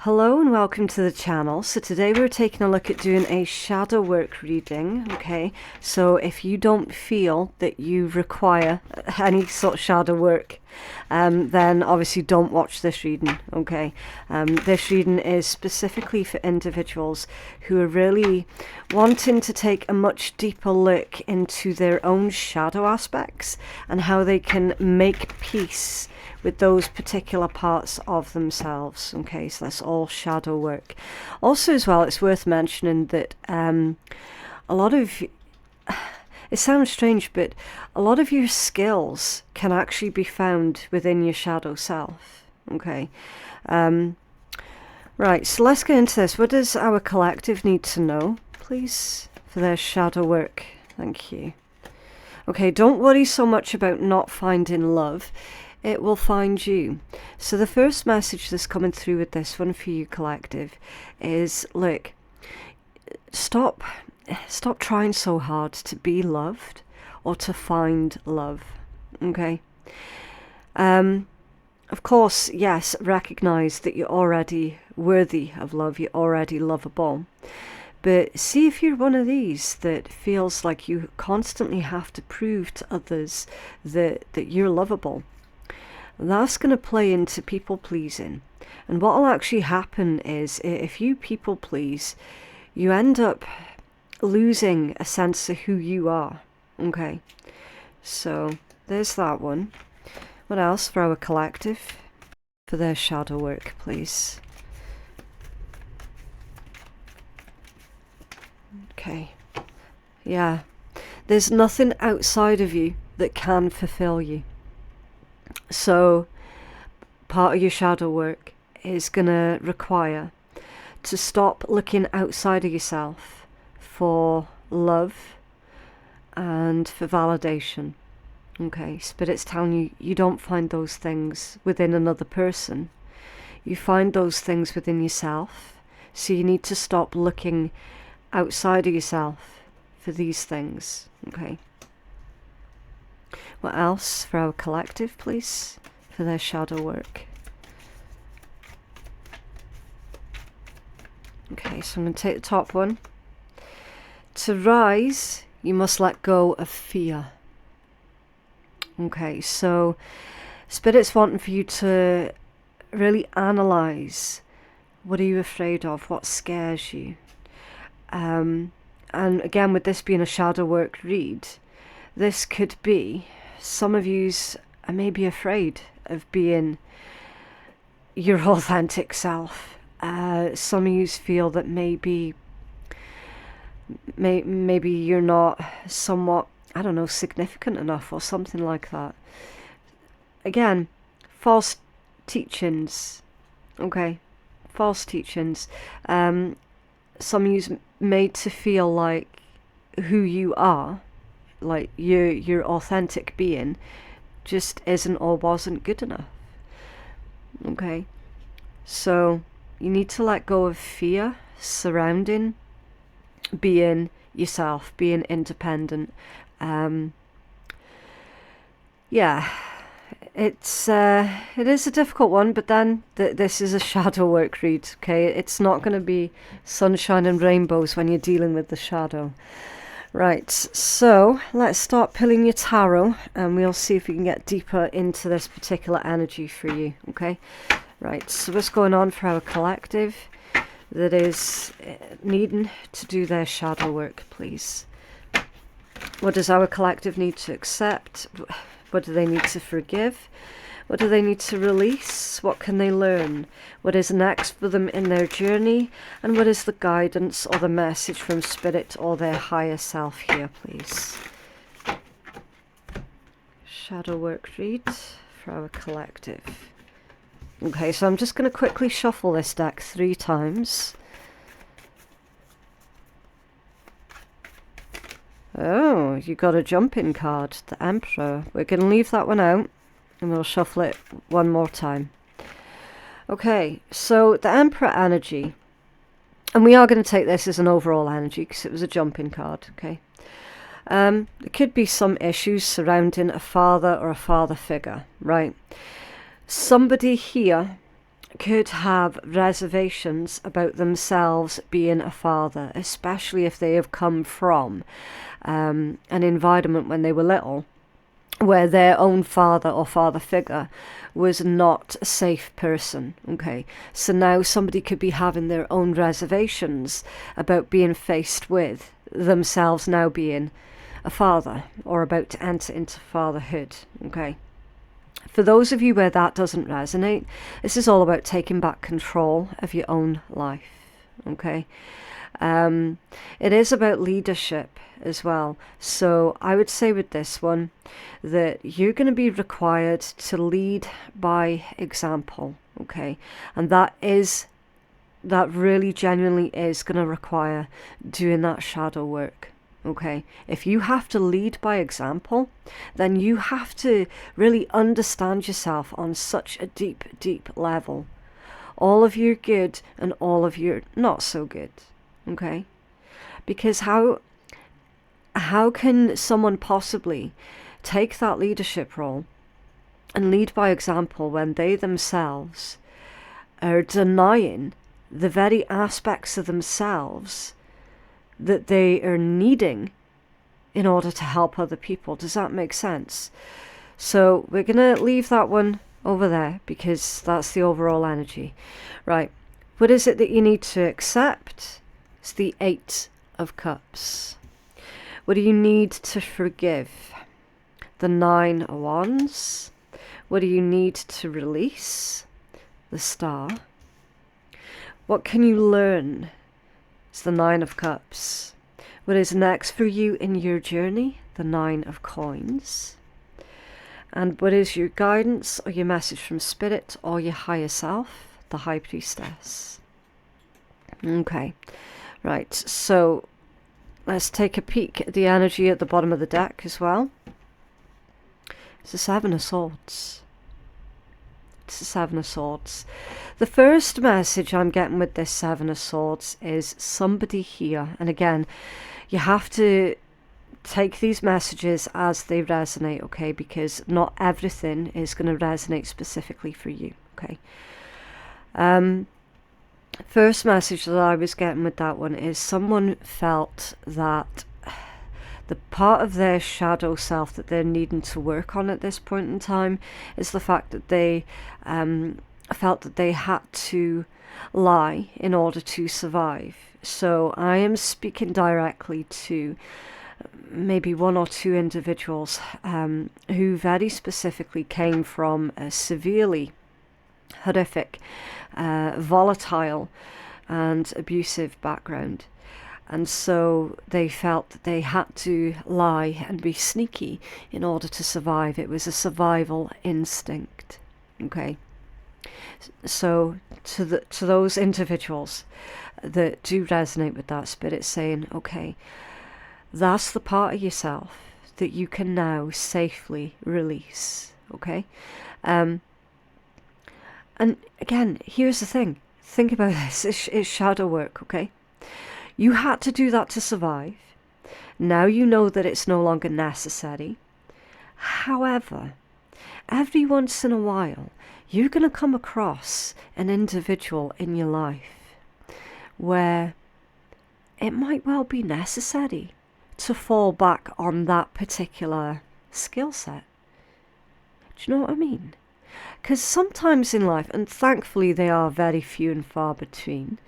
Hello and welcome to the channel. So today we're taking a look at doing a shadow work reading, okay? So if you don't feel that you require any sort of shadow work, then obviously don't watch this reading, okay? This reading is specifically for individuals who are really wanting to take a much deeper look into their own shadow aspects and how they can make peace with those particular parts of themselves. Okay, so that's all shadow work. Also as well, it's worth mentioning that a lot of, it sounds strange, but a lot of your skills can actually be found within your shadow self. Okay, right, so let's get into this. What does our collective need to know, please, for their shadow work? Thank you. Okay, don't worry so much about not finding love. It will find you. So the first message that's coming through with this one for you, collective, is look, stop trying so hard to be loved or to find love. Okay. Of course, yes, recognize that you're already worthy of love, you're already lovable. But see if you're one of these that feels like you constantly have to prove to others that you're lovable. That's going to play into people pleasing. And what will actually happen is if you people please, you end up losing a sense of who you are. Okay, so there's that one. What else for our collective? For their shadow work, please. Okay, yeah, there's nothing outside of you that can fulfill you. So part of your shadow work is going to require to stop looking outside of yourself for love and for validation. Okay, Spirit's telling you, you don't find those things within another person. You find those things within yourself. So you need to stop looking outside of yourself for these things. Okay. What else for our collective, please, for their shadow work? Okay, so I'm going to take the top one. To rise, you must let go of fear. Okay, so Spirit's wanting for you to really analyze, what are you afraid of? What scares you? And again, with this being a shadow work read, this could be some of yous are maybe afraid of being your authentic self. Some of yous feel that maybe you're not somewhat, I don't know, significant enough or something like that. Again, false teachings. Okay, false teachings. Some of yous made to feel like who you are, like your authentic being, just isn't or wasn't good enough. Okay, so you need to let go of fear surrounding being yourself, being independent. Yeah, it is a difficult one, but then this is a shadow work read. Okay, it's not going to be sunshine and rainbows when you're dealing with the shadow. Right, so let's start pulling your tarot and we'll see if we can get deeper into this particular energy for you, okay? Right, so what's going on for our collective that is needing to do their shadow work, please? What does our collective need to accept? What do they need to forgive? What do they need to release? What can they learn? What is next for them in their journey? And what is the guidance or the message from Spirit or their higher self here, please? Shadow work read for our collective. Okay, so I'm just going to quickly shuffle this deck 3 times. Oh, you got a jumping card, the Emperor. We're going to leave that one out. And we'll shuffle it one more time. Okay, so the Emperor energy. And we are going to take this as an overall energy because it was a jumping card, okay? There could be some issues surrounding a father or a father figure, right? Somebody here could have reservations about themselves being a father, especially if they have come from an environment when they were little where their own father or father figure was not a safe person. Okay, so now somebody could be having their own reservations about being faced with themselves now being a father or about to enter into fatherhood. Okay, for those of you where that doesn't resonate, this is all about taking back control of your own life. Okay, it is about leadership as well. So I would say with this one that you're going to be required to lead by example. Okay, and that really genuinely is going to require doing that shadow work. Okay, if you have to lead by example, then you have to really understand yourself on such a deep, deep level. All of your good and all of your not so good. Okay, because how can someone possibly take that leadership role and lead by example when they themselves are denying the very aspects of themselves that they are needing in order to help other people? Does that make sense? So we're going to leave that one over there because that's the overall energy. Right, what is it that you need to accept? It's the 8 of Cups. What do you need to forgive? The 9 of Wands. What do you need to release? The Star. What can you learn? It's the 9 of Cups. What is next for you in your journey? The 9 of Coins. And what is your guidance or your message from Spirit or your higher self? The High Priestess. Okay, right, so let's take a peek at the energy at the bottom of the deck as well. It's the 7 of Swords. It's the 7 of Swords. The first message I'm getting with this 7 of Swords is somebody here. And again, you have to take these messages as they resonate, okay? Because not everything is going to resonate specifically for you, okay? First message that I was getting with that one is someone felt that the part of their shadow self that they're needing to work on at this point in time is the fact that they felt that they had to lie in order to survive. So I am speaking directly to maybe 1 or 2 individuals who very specifically came from a severely horrific, volatile and abusive background. And so they felt that they had to lie and be sneaky in order to survive. It was a survival instinct. Okay. So to those individuals that do resonate with that, Spirit saying, okay, that's the part of yourself that you can now safely release. Okay. And again, here's the thing. Think about this. It's shadow work, okay? You had to do that to survive. Now you know that it's no longer necessary. However, every once in a while, you're going to come across an individual in your life where it might well be necessary to fall back on that particular skill set. Do you know what I mean? Because sometimes in life, and thankfully they are very few and far between,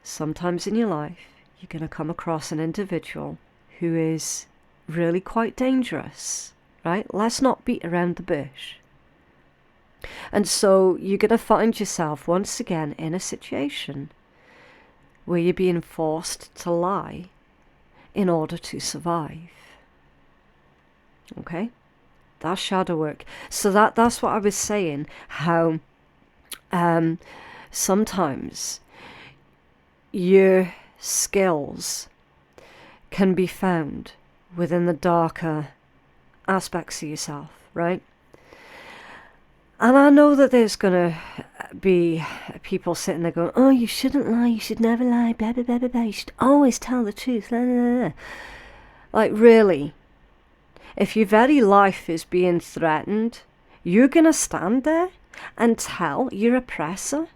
sometimes in your life you're going to come across an individual who is really quite dangerous, right? Let's not beat around the bush. And so you're going to find yourself once again in a situation where you're being forced to lie in order to survive. Okay? That's shadow work. So that's what I was saying, how sometimes your skills can be found within the darker aspects of yourself, right? And I know that there's going to be people sitting there going, oh, you shouldn't lie, you should never lie, blah, blah, blah, blah, blah. You should always tell the truth, blah, blah, blah. Like, really? If your very life is being threatened, you're going to stand there and tell your oppressor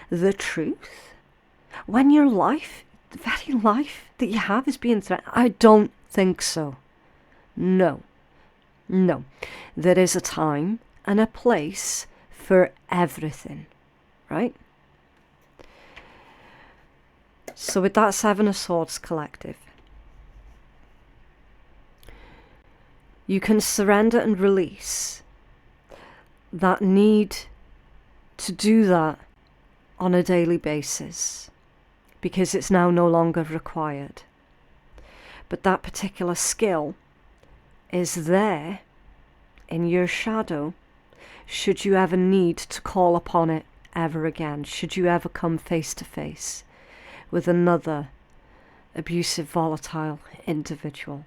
the truth when your life, the very life that you have, is being threatened? I don't think so. No. No. There is a time and a place for everything, right? So with that Seven of Swords collective, you can surrender and release that need to do that on a daily basis, because it's now no longer required. But that particular skill is there in your shadow should you ever need to call upon it ever again, should you ever come face to face with another abusive, volatile individual.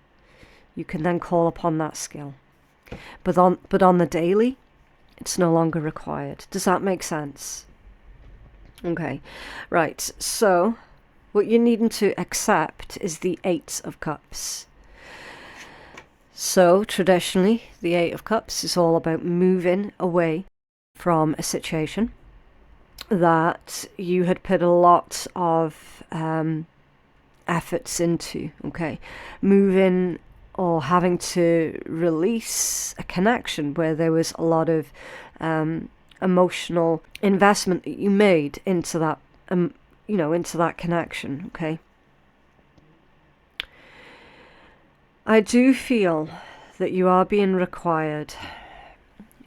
You can then call upon that skill. But on the daily, it's no longer required. Does that make sense? Okay, right. So what you're needing to accept is the Eight of Cups. So traditionally, the Eight of Cups is all about moving away from a situation that you had put a lot of efforts into, okay? Moving or having to release a connection where there was a lot of emotional investment that you made into that, into that connection, okay? I do feel that you are being required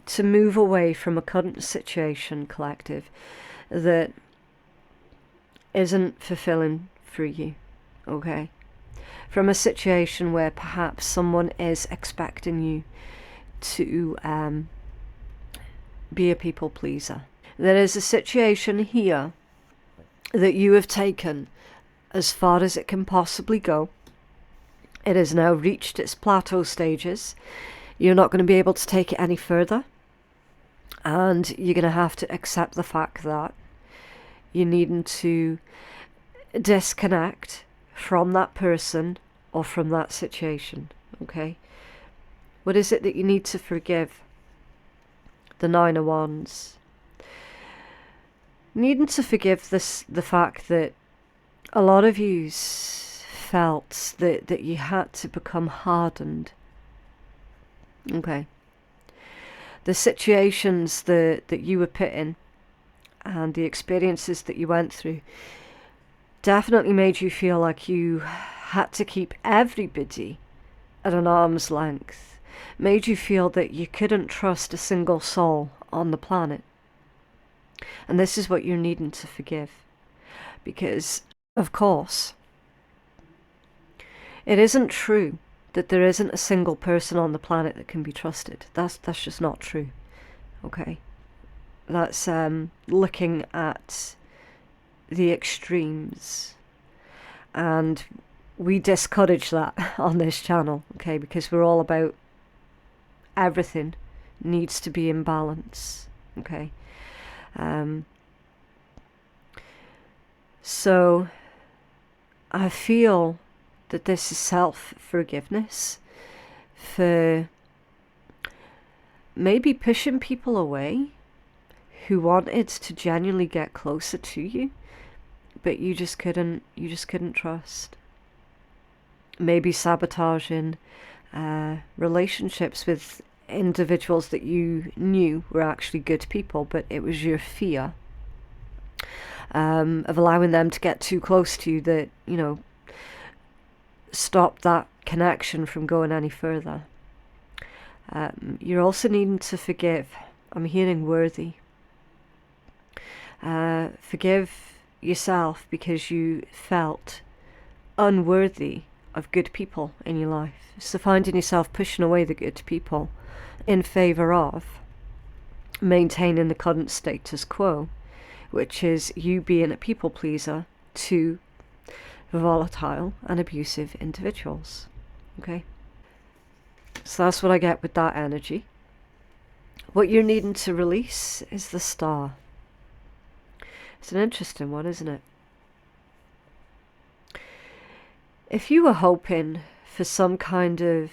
to move away from a current situation, collective, that isn't fulfilling for you, okay? From a situation where perhaps someone is expecting you to be a people pleaser. There is a situation here that you have taken as far as it can possibly go. It has now reached its plateau stages. You're not going to be able to take it any further. And you're going to have to accept the fact that you're needing to disconnect from that person or from that situation, okay? What is it that you need to forgive? The Nine of Wands. Needing to forgive the fact that a lot of you felt that you had to become hardened, okay? The situations that you were put in and the experiences that you went through definitely made you feel like you had to keep everybody at an arm's length. Made you feel that you couldn't trust a single soul on the planet. And this is what you're needing to forgive. Because, of course, it isn't true that there isn't a single person on the planet that can be trusted. That's just not true. Okay? That's looking at the extremes. And we discourage that on this channel, okay? Because we're all about everything needs to be in balance, okay? So I feel that this is self-forgiveness for maybe pushing people away who wanted to genuinely get closer to you, but you just couldn't trust. Maybe sabotaging relationships with individuals that you knew were actually good people, but it was your fear of allowing them to get too close to you that, stop that connection from going any further. You're also needing to forgive. I'm hearing worthy. Forgive yourself because you felt unworthy of good people in your life. So finding yourself pushing away the good people in favour of maintaining the current status quo, which is you being a people pleaser to volatile and abusive individuals. Okay? So that's what I get with that energy. What you're needing to release is the Star. It's an interesting one, isn't it? If you were hoping for some kind of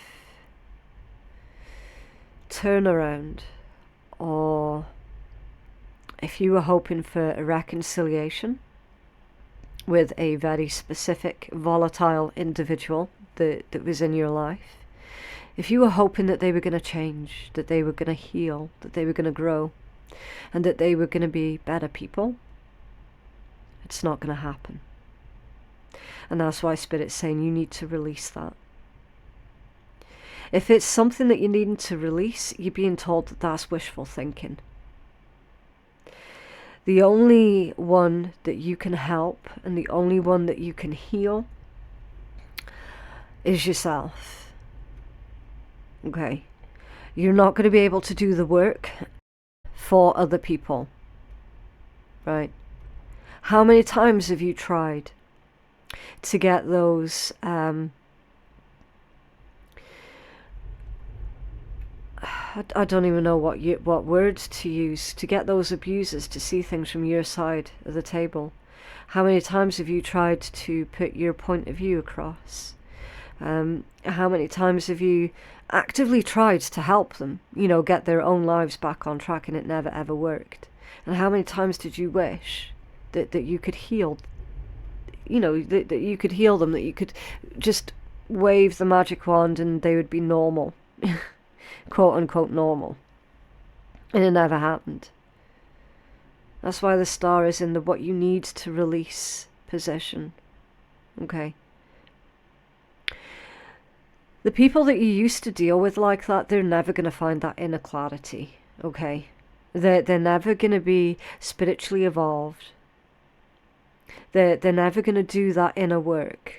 turnaround or if you were hoping for a reconciliation with a very specific volatile individual that was in your life, if you were hoping that they were going to change, that they were going to heal, that they were going to grow, and that they were going to be better people, it's not going to happen. And that's why Spirit's saying you need to release that. If it's something that you need to release, you're being told that that's wishful thinking. The only one that you can help and the only one that you can heal is yourself. Okay? You're not going to be able to do the work for other people. Right? How many times have you tried to get those I don't even know what words to use, to get those abusers to see things from your side of the table? How many times have you tried to put your point of view across? How many times have you actively tried to help them, get their own lives back on track, and it never ever worked? And how many times did you wish that you could heal, that you could heal them, that you could just wave the magic wand and they would be normal? Quote unquote normal. And it never happened. That's why the star is in the what you need to release position. Okay. The people that you used to deal with like that, they're never going to find that inner clarity. Okay. They're never going to be spiritually evolved. They're never going to do that inner work.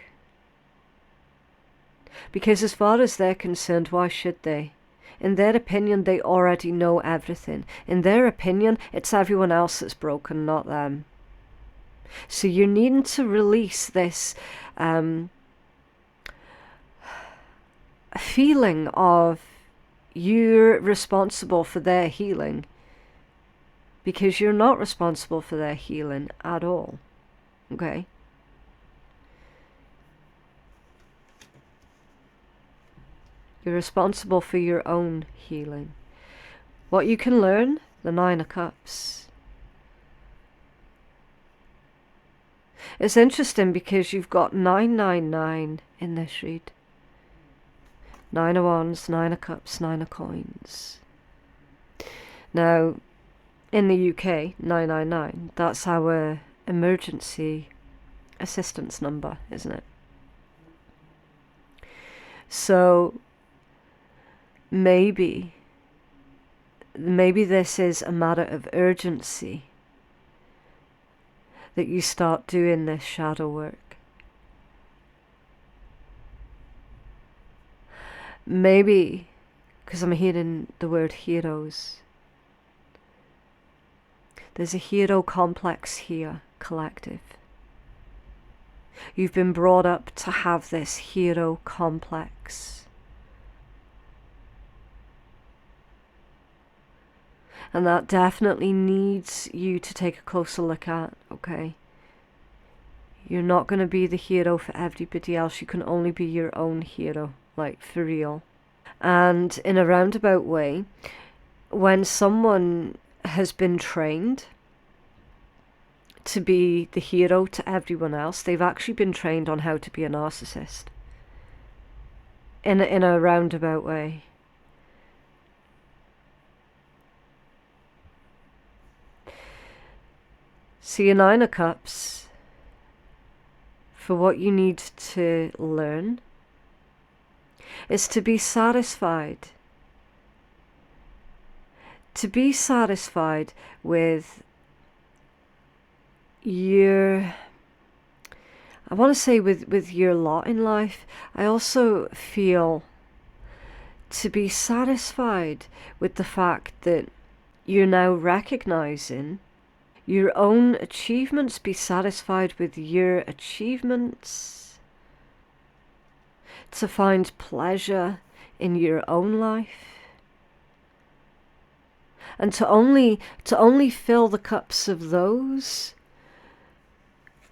Because as far as they're concerned, why should they? In their opinion, they already know everything. In their opinion, it's everyone else that's broken, not them. So you're needing to release this feeling of you're responsible for their healing, because you're not responsible for their healing at all. Okay? You're responsible for your own healing. What you can learn, the 9 of Cups. It's interesting because you've got 999 in this read. 9 of Wands, 9 of Cups, 9 of Coins. Now, in the UK, 999, that's our emergency assistance number, isn't it? So maybe this is a matter of urgency, that you start doing this shadow work. Maybe, because I'm hearing the word heroes. There's a hero complex here, collective. You've been brought up to have this hero complex. And that definitely needs you to take a closer look at, okay? You're not going to be the hero for everybody else. You can only be your own hero, like for real. And in a roundabout way, when someone has been trained to be the hero to everyone else, they've actually been trained on how to be a narcissist. In a roundabout way. See, a 9 of Cups, for what you need to learn, is to be satisfied. To be satisfied with your, I want to say with your lot in life. I also feel to be satisfied with the fact that you're now recognizing your own achievements, be satisfied with your achievements, to find pleasure in your own life, and to only fill the cups of those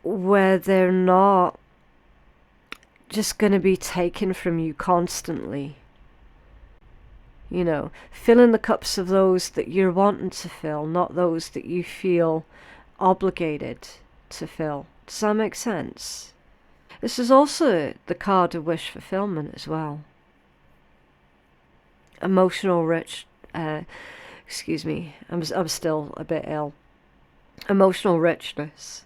where they're not just going to be taken from you constantly. You know, filling the cups of those that you're wanting to fill, not those that you feel obligated to fill. Does that make sense? This is also the card of wish fulfillment as well. Emotional rich, excuse me, I'm still a bit ill. Emotional richness,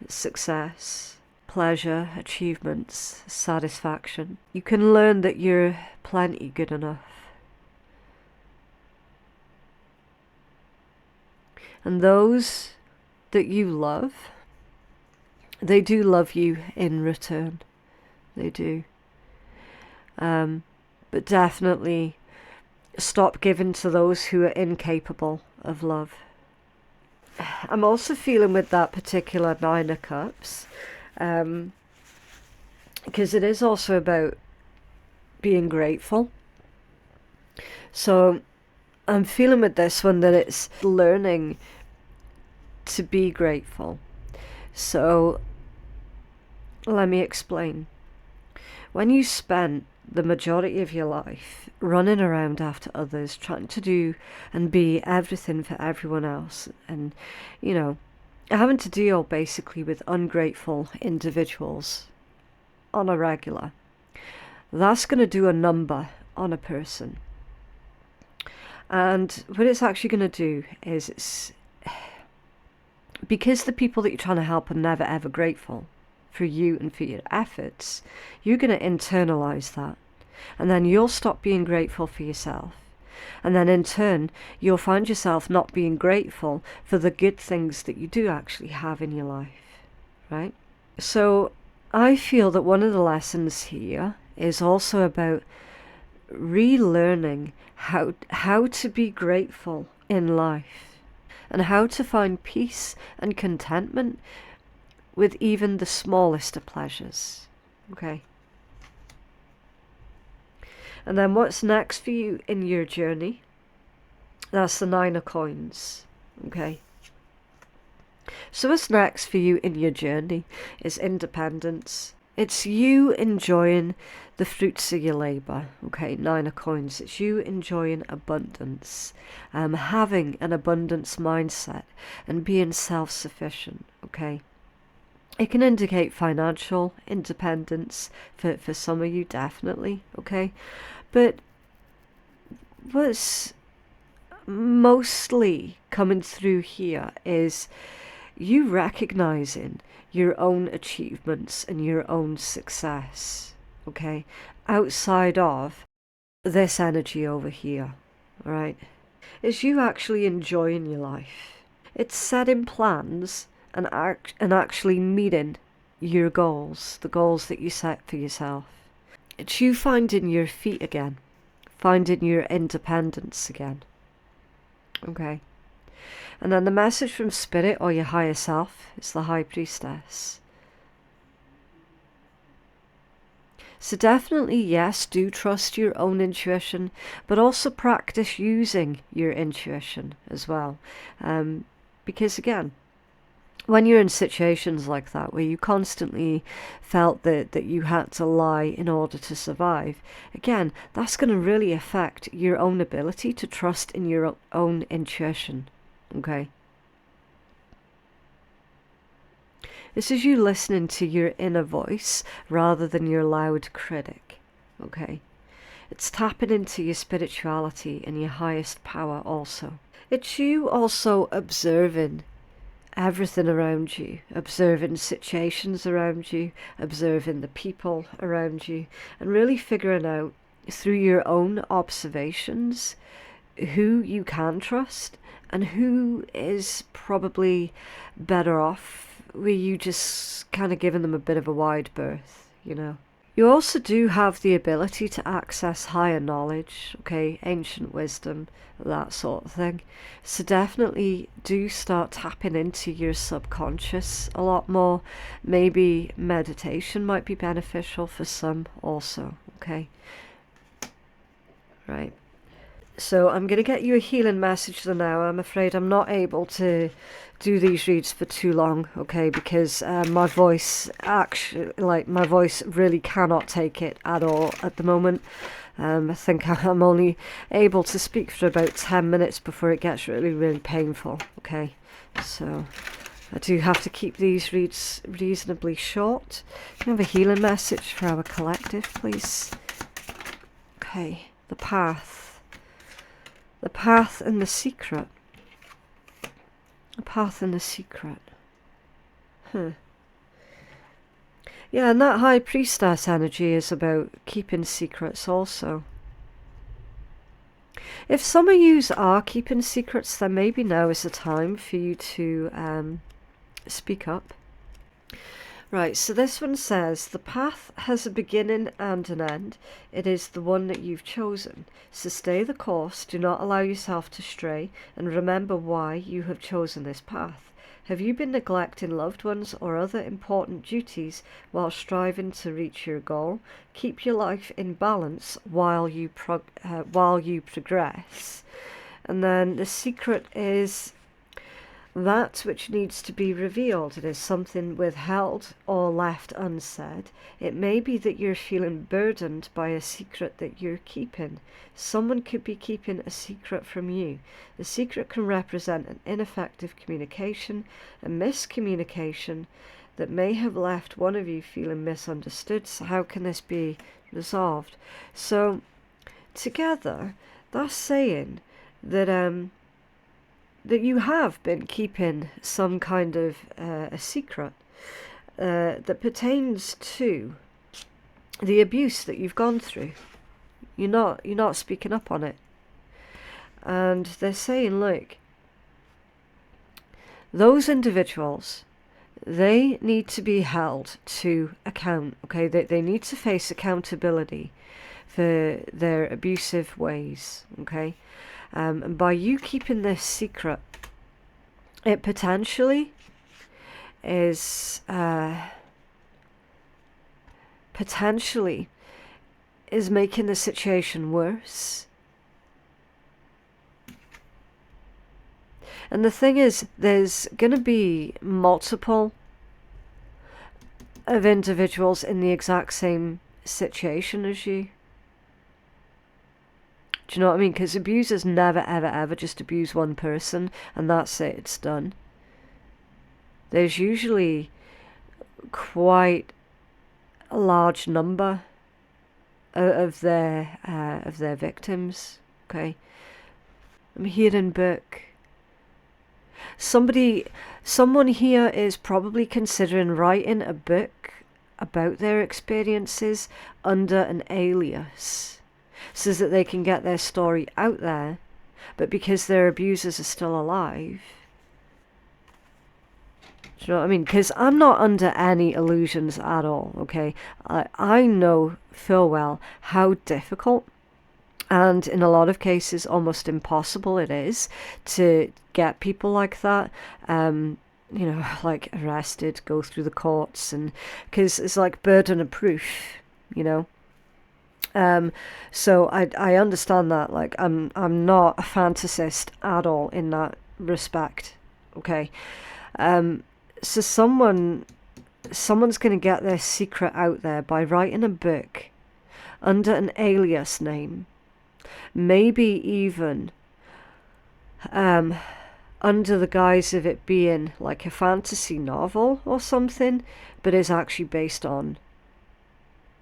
success, pleasure, achievements, satisfaction. You can learn that you're plenty good enough. And those that you love, they do love you in return. They do. But definitely stop giving to those who are incapable of love. I'm also feeling with that particular Nine of Cups, because it is also about being grateful. So I'm feeling with this one that it's learning to be grateful. So let me explain. When you spent the majority of your life running around after others, trying to do and be everything for everyone else, and, you know, having to deal basically with ungrateful individuals on a regular, that's going to do a number on a person. And what it's actually going to do is, it's because the people that you're trying to help are never ever grateful for you and for your efforts, you're going to internalize that. And then you'll stop being grateful for yourself. And then in turn, you'll find yourself not being grateful for the good things that you do actually have in your life, right? So I feel that one of the lessons here is also about relearning how to be grateful in life, and how to find peace and contentment with even the smallest of pleasures. Okay. And then what's next for you in your journey? That's the Nine of Coins. Okay. So what's next for you in your journey is independence. It's you enjoying the fruits of your labour. Okay, Nine of Coins. It's you enjoying abundance, having an abundance mindset and being self-sufficient. Okay. It can indicate financial independence for some of you, definitely, okay? But what's mostly coming through here is you recognizing your own achievements and your own success, okay? Outside of this energy over here, all right? It's you actually enjoying your life. It's setting plans and actually meeting your goals, the goals that you set for yourself. It's you finding your feet again, finding your independence again. Okay. And then the message from Spirit or your higher self is the High Priestess. So definitely, yes, do trust your own intuition, but also practice using your intuition as well. Because again, when you're in situations like that where you constantly felt that you had to lie in order to survive, again, that's going to really affect your own ability to trust in your own intuition, okay? This is you listening to your inner voice rather than your loud critic, okay? It's tapping into your spirituality and your highest power also. It's you also observing everything around you, observing situations around you, observing the people around you, and really figuring out through your own observations who you can trust and who is probably better off where you just kind of giving them a bit of a wide berth, you know. You also do have the ability to access higher knowledge, okay, ancient wisdom, that sort of thing. So definitely do start tapping into your subconscious a lot more. Maybe meditation might be beneficial for some also, okay? Right. So I'm going to get you a healing message for now. I'm afraid I'm not able to do these reads for too long, okay, because my voice my voice really cannot take it at all at the moment. I think I'm only able to speak for about 10 minutes before it gets really, really painful, okay? So I do have to keep these reads reasonably short. Can I have a healing message for our collective, please? Okay, the path. The path and the secret. The path and the secret. Yeah, and that High Priestess energy is about keeping secrets also. If some of you are keeping secrets, then maybe now is the time for you to speak up. Right, so this one says, the path has a beginning and an end. It is the one that you've chosen. So stay the course, do not allow yourself to stray, and remember why you have chosen this path. Have you been neglecting loved ones or other important duties while striving to reach your goal? Keep your life in balance while you progress. And then the secret is that which needs to be revealed. It is something withheld or left unsaid. It may be that you're feeling burdened by a secret that you're keeping. Someone could be keeping a secret from you. The secret can represent an ineffective communication, a miscommunication that may have left one of you feeling misunderstood. So how can this be resolved? So together, that's saying that that you have been keeping some kind of a secret that pertains to the abuse that you've gone through. You're not speaking up on it. And they're saying, look, those individuals, they need to be held to account, okay? They need to face accountability for their abusive ways, okay? And by you keeping this secret, it potentially is making the situation worse. And the thing is, there's going to be multiple of individuals in the exact same situation as you. Do you know what I mean? Because abusers never, ever, ever just abuse one person and that's it, it's done. There's usually quite a large number of their victims. Okay, I'm hearing book. Someone here is probably considering writing a book about their experiences under an alias, so that they can get their story out there, but because their abusers are still alive. Do you know what I mean? Because I'm not under any illusions at all, okay? I know full well how difficult, and in a lot of cases almost impossible it is to get people like that, like arrested, go through the courts, and because it's like burden of proof, you know. So I understand that. Like I'm not a fantasist at all in that respect. Okay. So someone's going to get their secret out there by writing a book under an alias name, maybe even under the guise of it being like a fantasy novel or something, but is actually based on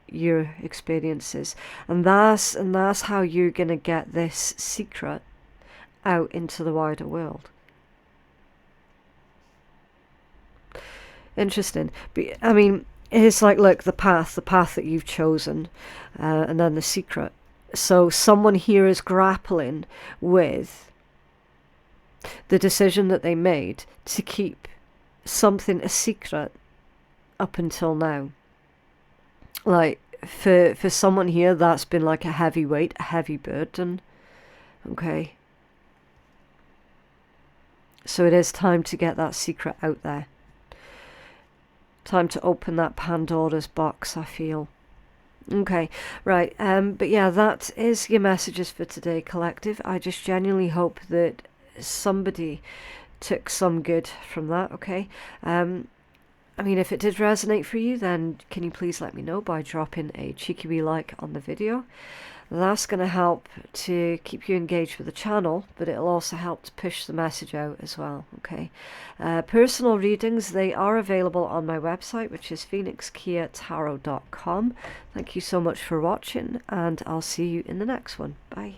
your experiences, and that's how you're gonna get this secret out into the wider world. Interesting. But, I mean, it's like, look, the path that you've chosen, and then the secret. So someone here is grappling with the decision that they made to keep something a secret up until now. Like, for someone here, that's been like a heavy weight, a heavy burden. Okay. So it is time to get that secret out there. Time to open that Pandora's box, I feel. Okay, right. But yeah, that is your messages for today, collective. I just genuinely hope that somebody took some good from that, okay? I mean, if it did resonate for you, then can you please let me know by dropping a cheeky wee like on the video? That's going to help to keep you engaged with the channel, but it'll also help to push the message out as well, okay? Personal readings, they are available on my website, which is phoenixkeiatarot.com. Thank you so much for watching, and I'll see you in the next one. Bye.